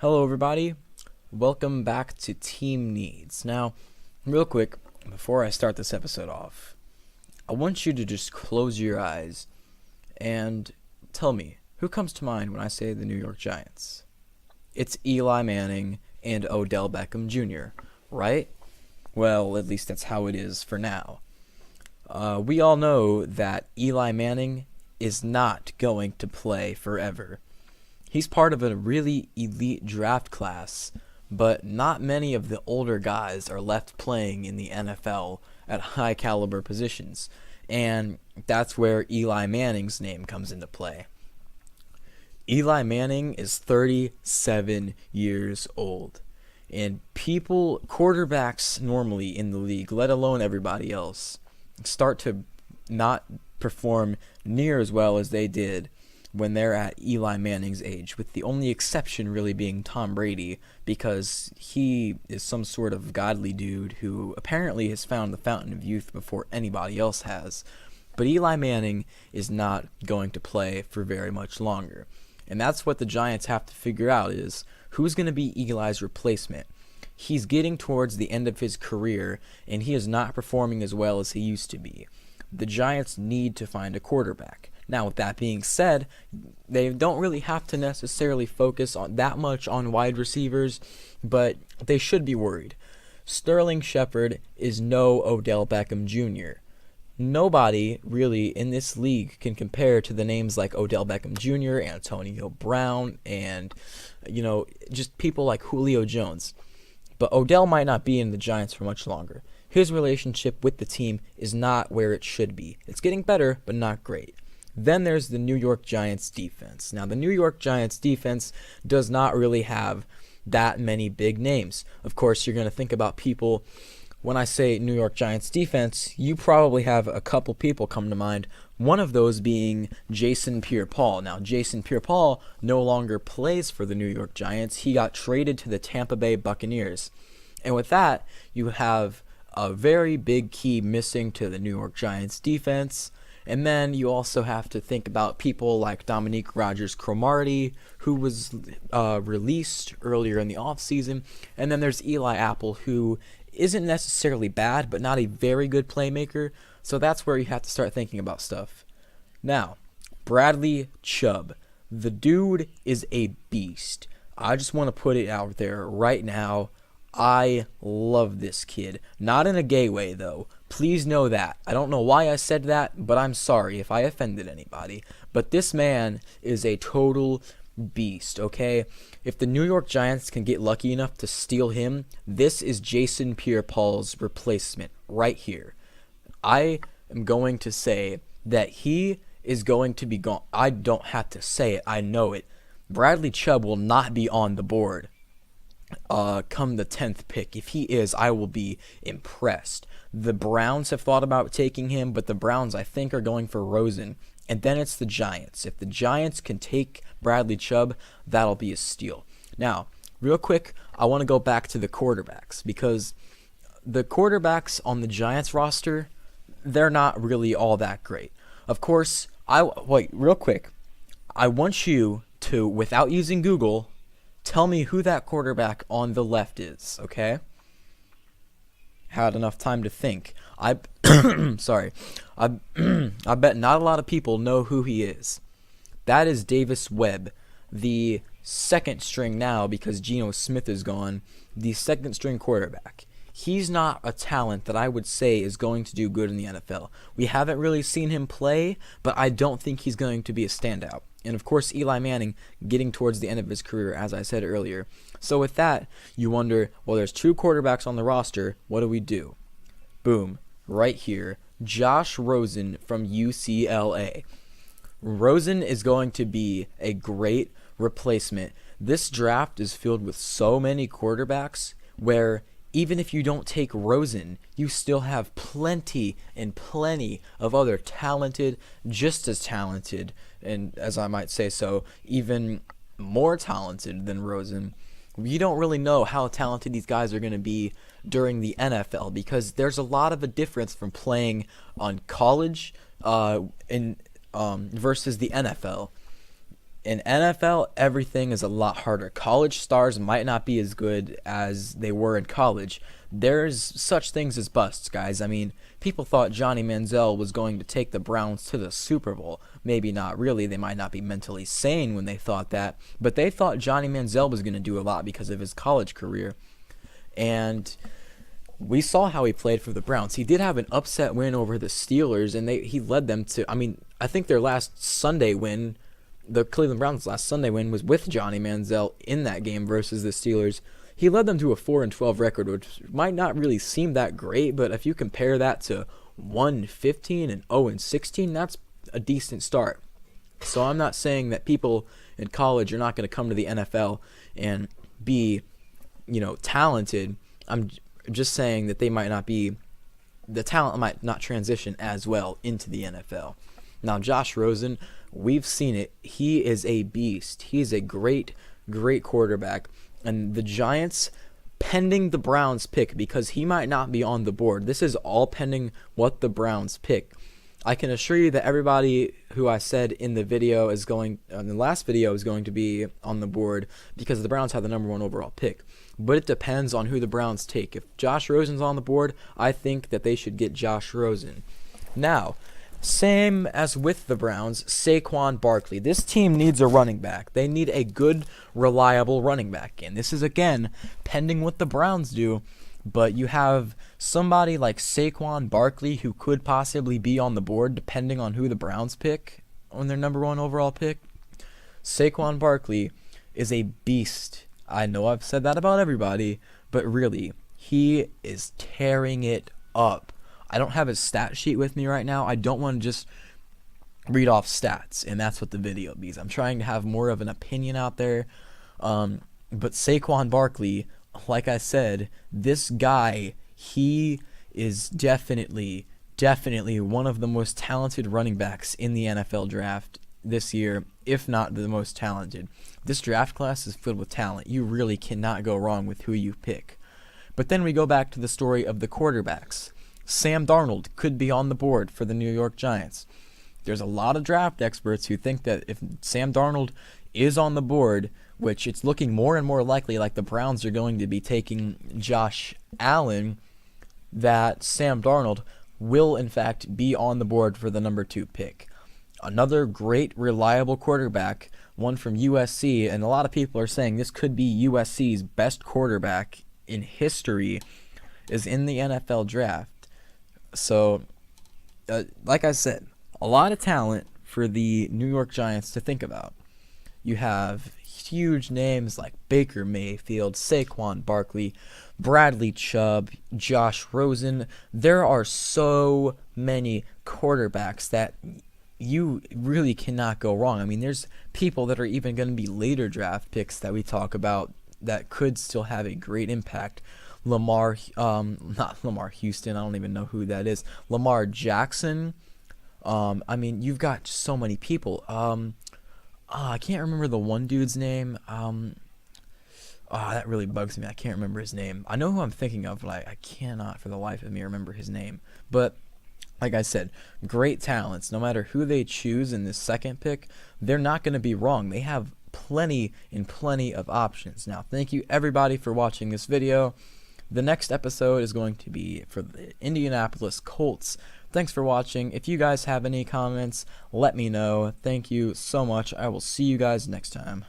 Hello, everybody. Welcome back to Team Needs. Now, real quick, before I start this episode off, I want you to just close your eyes and tell me who comes to mind when I say the New York Giants. It's Eli Manning and Odell Beckham Jr., right? Well, at least that's how it is for now. We all know that Eli Manning is not going to play forever. He's part of a really elite draft class, but not many of the older guys are left playing in the NFL at high caliber positions, and that's where Eli Manning's name comes into play. Eli Manning is 37 years old, and quarterbacks normally in the league, let alone everybody else, start to not perform near as well as they did when they're at Eli Manning's age, with the only exception really being Tom Brady, because he is some sort of godly dude who apparently has found the fountain of youth before anybody else has. But Eli Manning is not going to play for very much longer. And that's what the Giants have to figure out, is who's going to be Eli's replacement. He's getting towards the end of his career, and he is not performing as well as he used to be. The Giants need to find a quarterback. Now, with that being said, they don't really have to necessarily focus on that much on wide receivers, but they should be worried. Sterling Shepard is no Odell Beckham Jr. Nobody really in this league can compare to the names like Odell Beckham Jr., Antonio Brown, and just people like Julio Jones. But Odell might not be in the Giants for much longer. His relationship with the team is not where it should be. It's getting better, but not great. Then there's the New York Giants defense. Now, the New York Giants defense does not really have that many big names. Of course, you're going to think about people. When I say New York Giants defense, you probably have a couple people come to mind, one of those being Jason Pierre-Paul. Now, Jason Pierre-Paul no longer plays for the New York Giants. He got traded to the Tampa Bay Buccaneers. And with that, you have a very big key missing to the New York Giants defense. And then you also have to think about people like Dominique Rodgers-Cromartie, who was released earlier in the offseason. And then there's Eli Apple, who isn't necessarily bad, but not a very good playmaker. So that's where you have to start thinking about stuff. Now, Bradley Chubb. The dude is a beast. I just want to put it out there right now. I love this kid. Not in a gay way, though. Please know that. I don't know why I said that, but I'm sorry if I offended anybody. But this man is a total beast, okay? If the New York Giants can get lucky enough to steal him, this is Jason Pierre-Paul's replacement right here. I am going to say that he is going to be gone. I don't have to say it. I know it. Bradley Chubb will not be on the board come the 10th pick. If he is, I will be impressed. The Browns have thought about taking him, but the Browns, I think, are going for Rosen. And then it's the Giants. If the Giants can take Bradley Chubb, that'll be a steal. Now, real quick, I want to go back to the quarterbacks, because the quarterbacks on the Giants roster, they're not really all that great. Of course, real quick, I want you to, without using Google, tell me who that quarterback on the left is, okay? Had enough time to think. Sorry. I bet not a lot of people know who he is. That is Davis Webb, the second string now, because Geno Smith is gone, the second string quarterback. He's not a talent that I would say is going to do good in the NFL. We haven't really seen him play, but I don't think he's going to be a standout. And of course, Eli Manning getting towards the end of his career, as I said earlier. So with that, you wonder, well, there's two quarterbacks on the roster. What do we do? Boom. Right here. Josh Rosen from UCLA. Rosen is going to be a great replacement. This draft is filled with so many quarterbacks where even if you don't take Rosen, you still have plenty and plenty of other talented, just as talented, and as I might say so, even more talented than Rosen. We don't really know how talented these guys are going to be during the NFL, because there's a lot of a difference from playing on college versus the NFL. In NFL, everything is a lot harder. College stars might not be as good as they were in college. There's such things as busts, guys. I mean, people thought Johnny Manziel was going to take the Browns to the Super Bowl. Maybe not really. They might not be mentally sane when they thought that. But they thought Johnny Manziel was going to do a lot because of his college career. And we saw how he played for the Browns. He did have an upset win over the Steelers, and he led them to, I mean, I think their last Sunday win, the Cleveland Browns' last Sunday win, was with Johnny Manziel in that game versus the Steelers. He led them to a 4-12 record, which might not really seem that great, but if you compare that to 1-15 and 0-16, that's a decent start. So I'm not saying that people in college are not going to come to the NFL and be, talented. I'm just saying that they might not be, the talent might not transition as well into the NFL. Now, Josh Rosen, we've seen it. He is a beast. He's a great, great quarterback. And the Giants, pending the Browns pick, because he might not be on the board. This is all pending what the Browns pick. I can assure you that everybody who I said in the video in the last video is going to be on the board because the Browns have the number 1 overall pick. But it depends on who the Browns take. If Josh Rosen's on the board, I think that they should get Josh Rosen. Now, same as with the Browns, Saquon Barkley. This team needs a running back. They need a good, reliable running back. And this is, again, pending what the Browns do. But you have somebody like Saquon Barkley who could possibly be on the board depending on who the Browns pick on their number 1 overall pick. Saquon Barkley is a beast. I know I've said that about everybody, but really, he is tearing it up. I don't have his stat sheet with me right now. I don't want to just read off stats, and that's what the video be. I'm trying to have more of an opinion out there. But Saquon Barkley, like I said, this guy, he is definitely one of the most talented running backs in the NFL draft this year, if not the most talented. This draft class is filled with talent. You really cannot go wrong with who you pick. But then we go back to the story of the quarterbacks. Sam Darnold could be on the board for the New York Giants. There's a lot of draft experts who think that if Sam Darnold is on the board, which it's looking more and more likely like the Browns are going to be taking Josh Allen, that Sam Darnold will in fact be on the board for the number 2 pick. Another great, reliable quarterback, one from USC, and a lot of people are saying this could be USC's best quarterback in history, is in the NFL draft. So, like I said, a lot of talent for the New York Giants to think about. You have huge names like Baker Mayfield, Saquon Barkley, Bradley Chubb, Josh Rosen. There are so many quarterbacks that you really cannot go wrong. I mean, there's people that are even going to be later draft picks that we talk about that could still have a great impact. Not Lamar Houston, I don't even know who that is. Lamar Jackson. I mean, you've got so many people. I can't remember the one dude's name. That really bugs me. I can't remember his name. I know who I'm thinking of, but I cannot for the life of me remember his name. But like I said, great talents. No matter who they choose in this second pick, they're not going to be wrong. They have plenty of options. Now, thank you everybody for watching this video. The next episode is going to be for the Indianapolis Colts. Thanks for watching. If you guys have any comments, let me know. Thank you so much. I will see you guys next time.